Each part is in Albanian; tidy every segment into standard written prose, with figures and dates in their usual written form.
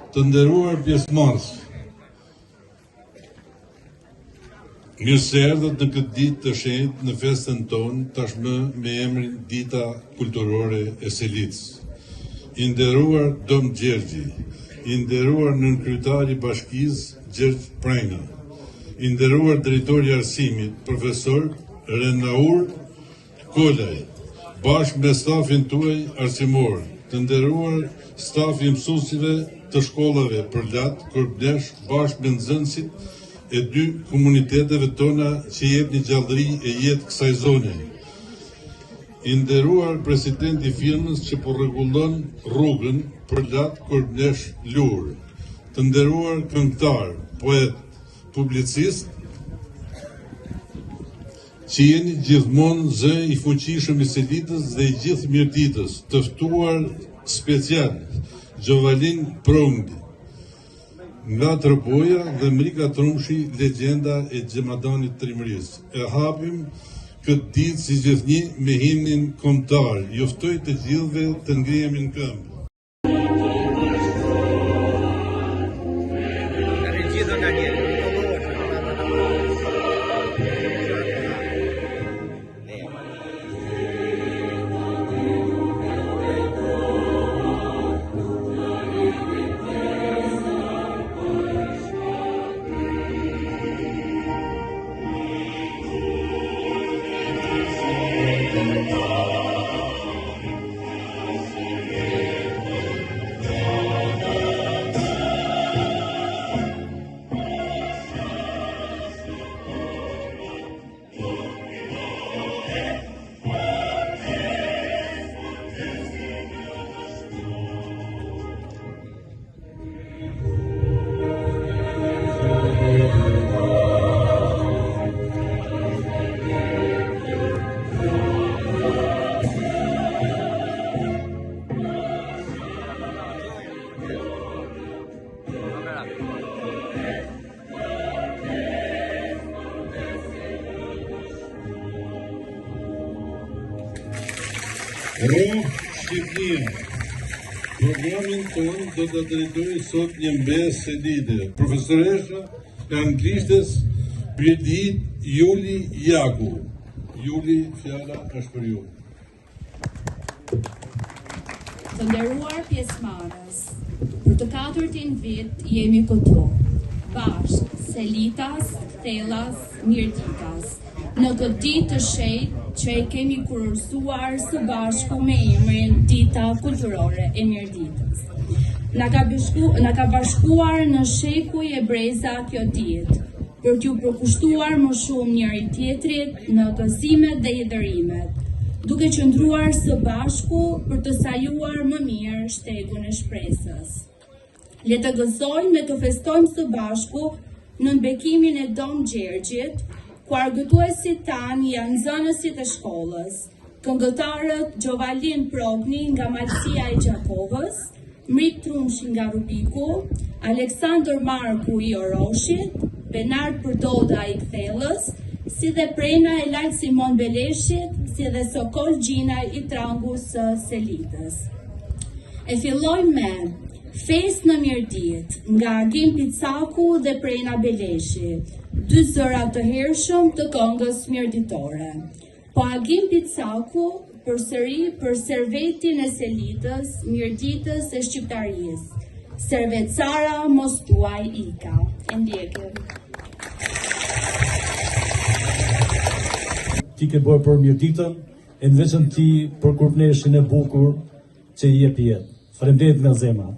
Të nderuar pjesëmarrës, mirë se erdhët në këtë ditë të shenjtë në festën tonë, tashmë me emrin Dita Kulturore e Selitës. I nderuar Dom Gjergji, i nderuar nënkryetari i Bashkisë Gjergj Prenga, i nderuar drejtori i arsimit, profesor Renaur Kolaj, bashkë me stafin tuaj arsimor, të nderuar stafi mësuesive të shkollave Përlat, Korbnesh, bashkë me nxënësit e dy komuniteteve tona që jepni gjallëri e jetë kësaj zone. I nderuar presidenti i firmës që po rregullon rrugën Përlat, Korbnesh, Lur, të nderuar këngëtar, poet, publicist, që jeni gjithmonë zë i fuqishëm i Selitës dhe i gjithë mirëditës, të ftuar special Gjovalin Prongdi, nga Trëboja dhe Mrika Trumshi, legjenda e Gjemadanit Trimërisë. E hapim këtë ditë si gjithnjë me himnin kombëtar. Ju ftoj të gjithëve të ngrihemi në këmbë. Shqipnia. Programin tonë do të drejtojë sot një mbesë Selite, profesoresha e anglishtes Bridit Juli Jaku. Juli, fjala është për ju. Të nderuar pjesëmarrës, për të 4-tin vit jemi këtu, bashkë, Selitas, Kthelas, Mirëditas, në këtë ditë të shenjtë që e kemi kurorzuar së bashku me emrin Dita Kulturore e Mirëditës. Na ka bashkuar në shekuj e breza kjo ditë, për t'ju përkushtuar më shumë njëri tjetrit në gëzimet dhe jetërimet, duke qëndruar së bashku për të sajuar më mirë shtegun e shpresës. Le të gëzojmë dhe të festojmë së bashku në bekimin e Dom Gjergjit, ku argëtuesit tanë janë nxënësit e shkollës, këngëtarët Gjovalin Prongdi nga Malësia e Gjakovës, Mrik Trumshi nga Rubiku, Aleksandër Marku i Oroshit, Benard Përdoda i Kthellës, si dhe Prena e Lajt Simon Beleshit, si dhe Sokol Gjina i Trangus së Selitës. E fillojmë me Fest në Mirëditë nga Agim Picaku dhe Prena Beleshi, dy zëra të hershëm të këngës mirëditore. Po Agim Picaku përsëri për servetin e Selitës, Mirëditës e Shqiptarisë. Servetcara mos tuaj ika. E ndjekim. Ti ke bërë për Mirëditën, e në veçën ti për Korbneshin e bukur që i jep jetë. Faleminderit nga zemra.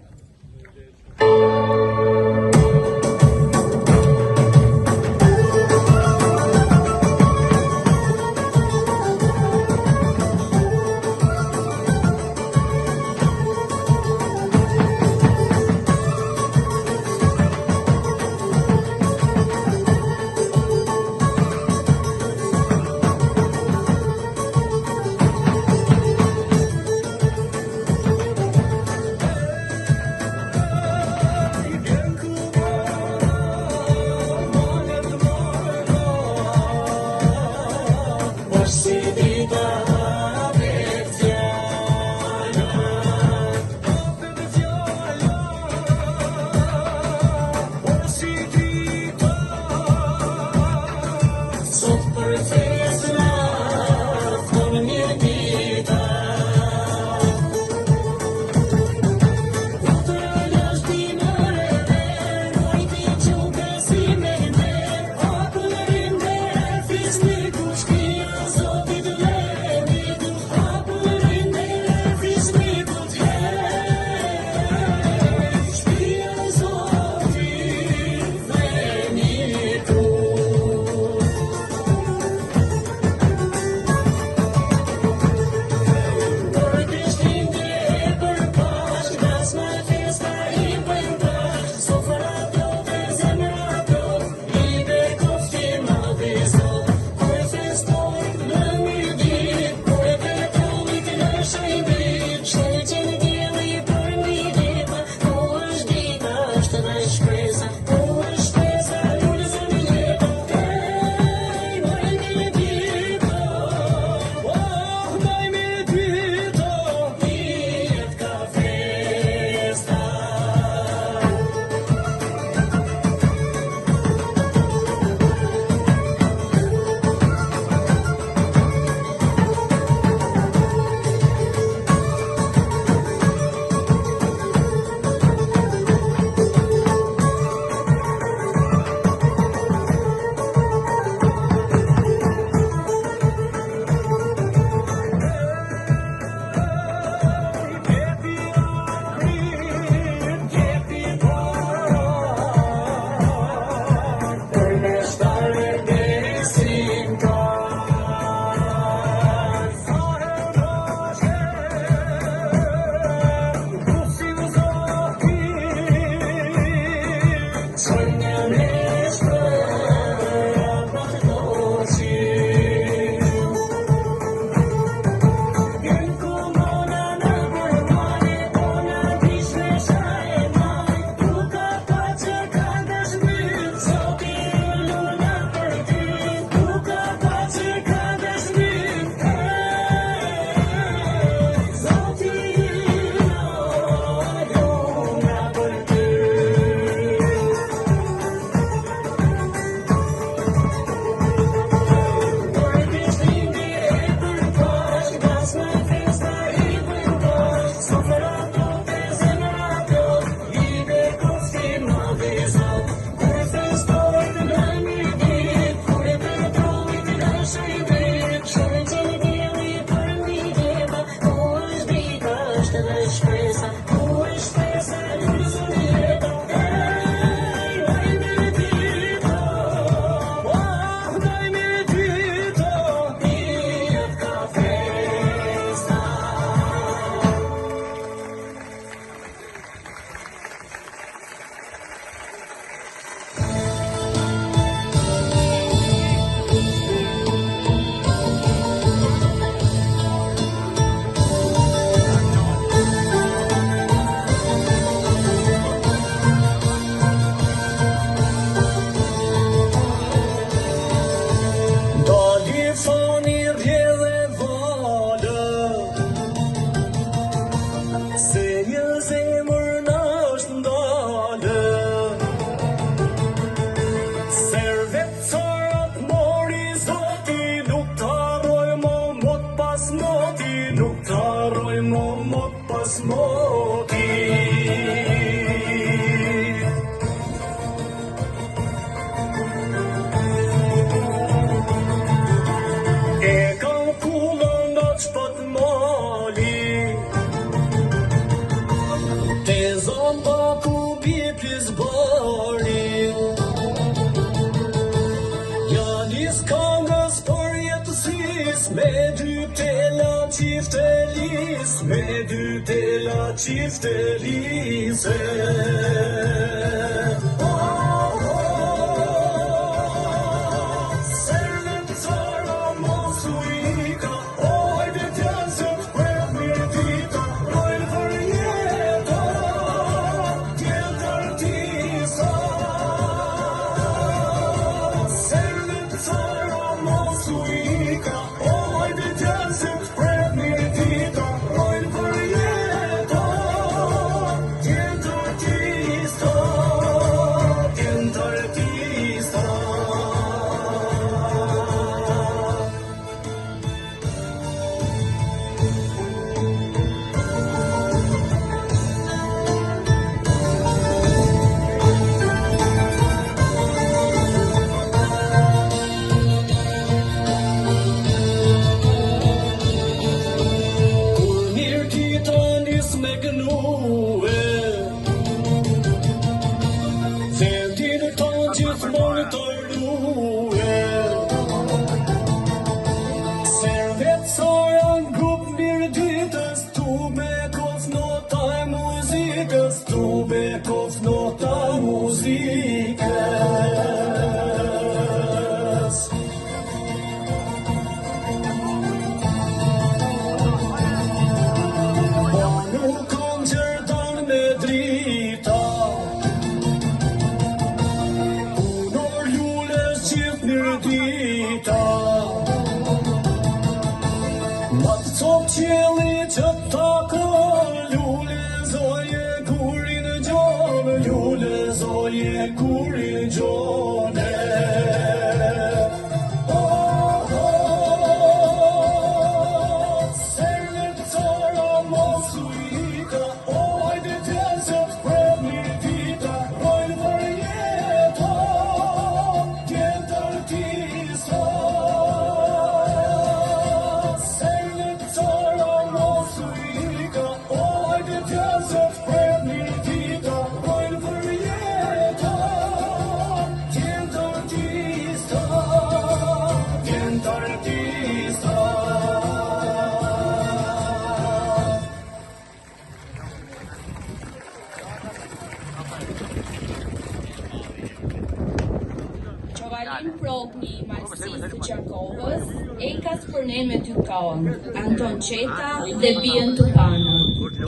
Valim Prokni, Malsis të Qarkovës, Ekas për ne me ty konë, Anton Qeta dhe Bien Tupanë,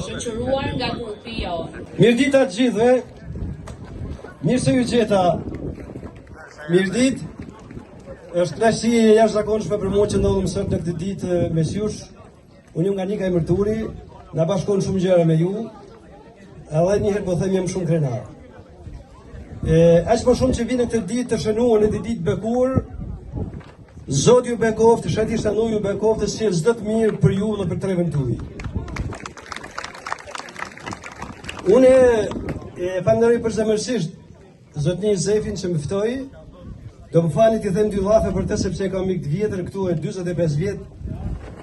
shoqëruar nga grupi jonë. Mirdita të gjithëve, mirë se ju gjeta. Mirdit, është kënaqësi e jashtëzakonshme për mua që ndodhem sot në këtë ditë mes jush. Unë jam nga Nika e Mërturi, na bashkon shumë gjëra me ju, edhe një herë po them jam shumë krenar. Aq më shumë që vi në këtë ditë të shënuar në këtë ditë bekur, Zoti ju bekoft, shati shënoj ju bekoft të sjell çdo të mirë për ju dhe për trevën tuaj. Unë e falenderoj përzemërsisht zotënin Zefin që më ftoi. Do më fani t'i them dy llafe për të sepse kam mik të vjetër këtu e 45 vjet.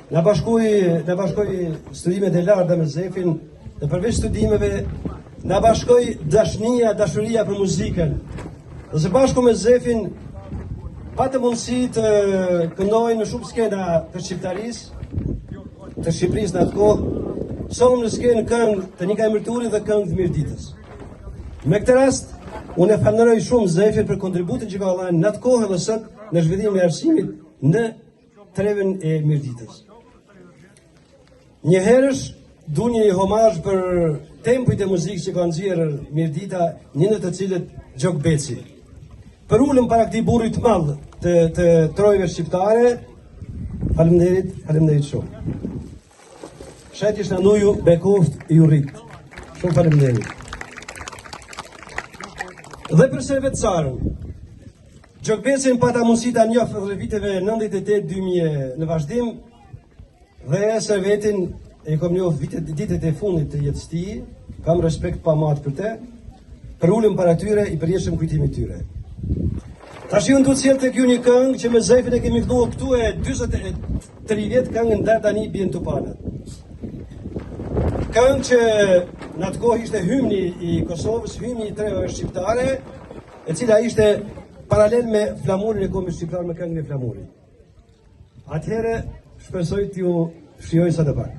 Na bashkoi studimet e larta me Zefin dhe përveç studimeve na bashkoi dashuria për muzikën. Dhe së bashku me Zefin patë mundësi të këndojnë në shumë skena të shqiptarisë, të Shqipërisë në atë kohë, solëm në skenë këngë të Nika e Mërturit dhe këngë të Mirditës. Me këtë rast, unë e falenderoj shumë Zefin për kontributin që ka dhënë në atë kohë dhe sot në zhvillimin e arsimit në trevën e Mirditës. Një herësh du një homazh për tempujt e muzikës që ka nxjerrë Mirdita, një në të cilët Gjok Beci. Për ulëm para këtij burri të madh të trojve shqiptare, faleminderit shumë. Shati shënuju bekoft ju rrit. Shumë faleminderit. Dhe përse vetë carën, Gjok Beci më pata mundësi ta njoh dhe viteve 98-2000 në vazhdim, dhe Servetin e kom njoh ditët e fundit të jetës tij, kam respekt pa matë për te, për ulëm para tyre i përjeshëm kujtimit tyre. Tash unë du të sjell tek ju një këngë që me Zefin e kemi filluar këtu e 43 vjet, këngën Ndar tani bien tupanat. Këngë që në atë kohë ishte hymni i Kosovës, hymni i treve shqiptare, e cila ishte paralel me flamurin e kombit shqiptar me këngën e flamurit. Atëherë shpresoj t'ju shijoj sa të pak.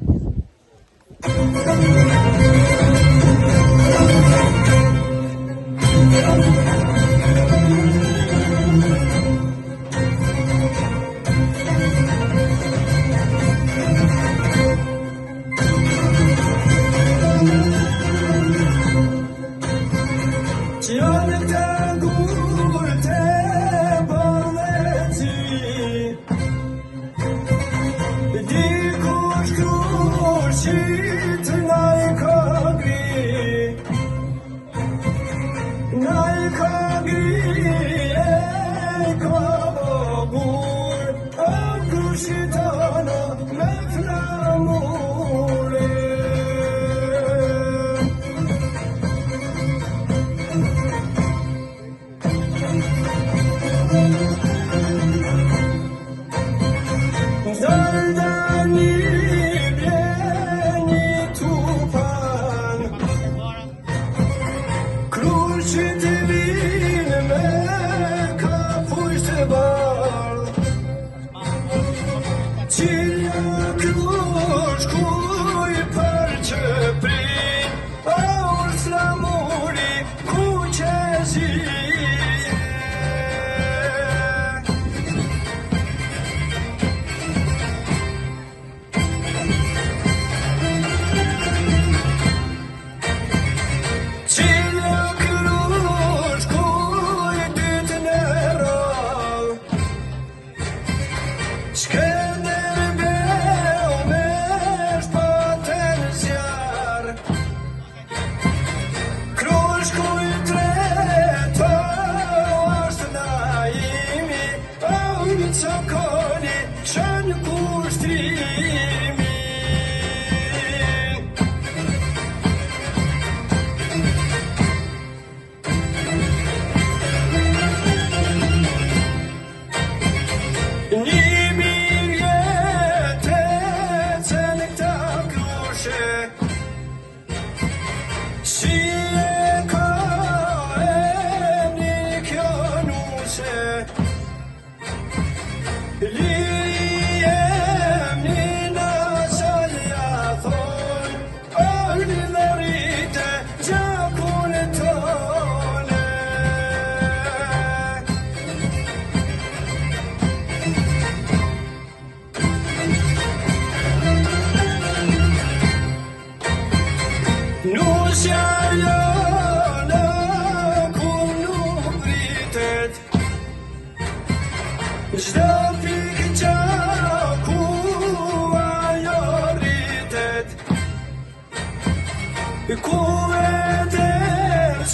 Kruçi divine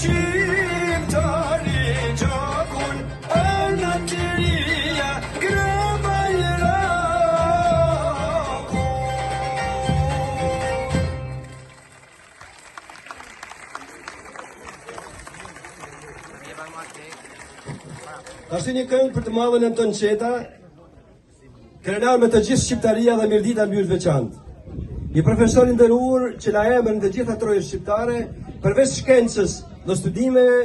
shqiptari gjakun ana të rria grabajraku. Ashtu një këngë për të madhen Anton Qeta, krenar me të gjithë shqiptaria dhe Mirdita mbyll veçantë. Një profesor i nderuar që la emrin të gjitha trojes shqiptare, përveç shkencës dhe studimeve,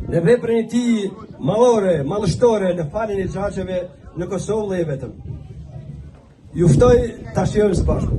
në veprën e tij mallore, mallështore në faljen e xhaxheve në Kosovë dhe jo vetëm. Ju ftoj ta shijojmë së bashku.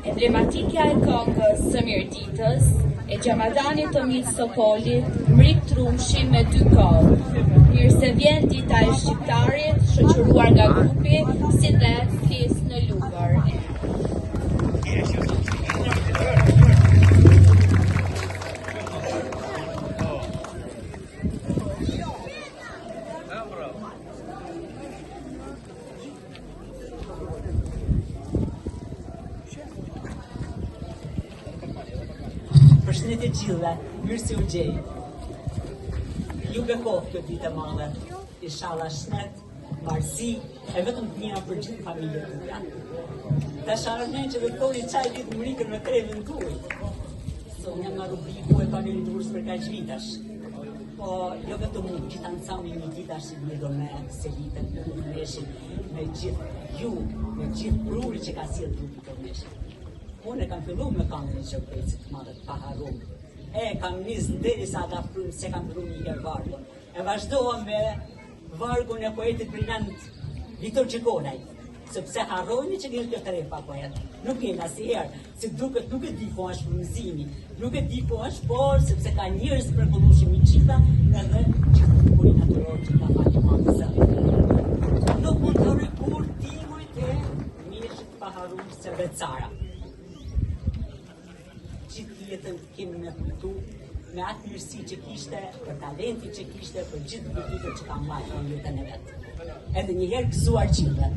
Emblematikja e këngës së Mirditës e Xhamadanit të Miq Sokolit, mrik trushi me 2 kollë. Mirë se vjen dita e shqiptarit, shoqëruar nga grupi si dhe Flisë në Lugër. Përshëndetje gjithëve, mirë si u gjej. Ju bekov kjo ditë e madhe, inshallah shnet, marsi, e vetëm të mira për gjithë familje të janë. Ta sharëmen që dhe thoni qaj ditë më rikën me krevën të uj. So një nga rubriku e familje të urës për kaq vitash. Po, jo vetëm mu, gjitha në sami një vitash i do me selitën, me meshin, me gjithë ju, me gjithë pruri që ka sjellë grupi të meshin. Unë e kam fillu me këngën e Gjokbecit të madhe të paharum. E kam nis deri sa ata se kam fillu një herë vartë. E vazhdoa me vargun e poetit brillant Viktor Gjikonaj, sepse harrojnë që njërë këtë repa poet. Nuk njën asnjëherë, se duket nuk e di po është frymëzimi, nuk e di po është, por sepse ka njerëz përkollushëm i gjitha edhe gjithë bukurin natyror që ka faqe madhëse. Nuk mund të harroj kur timujt e mishit paharruese Becara. Gjithë jetën kemi me kujtu me atë mirësi që kishte, për talenti që kishte, për gjithë virtytet që ka mbajtur në jetën e vet. Edhe një herë gëzuar gjithë.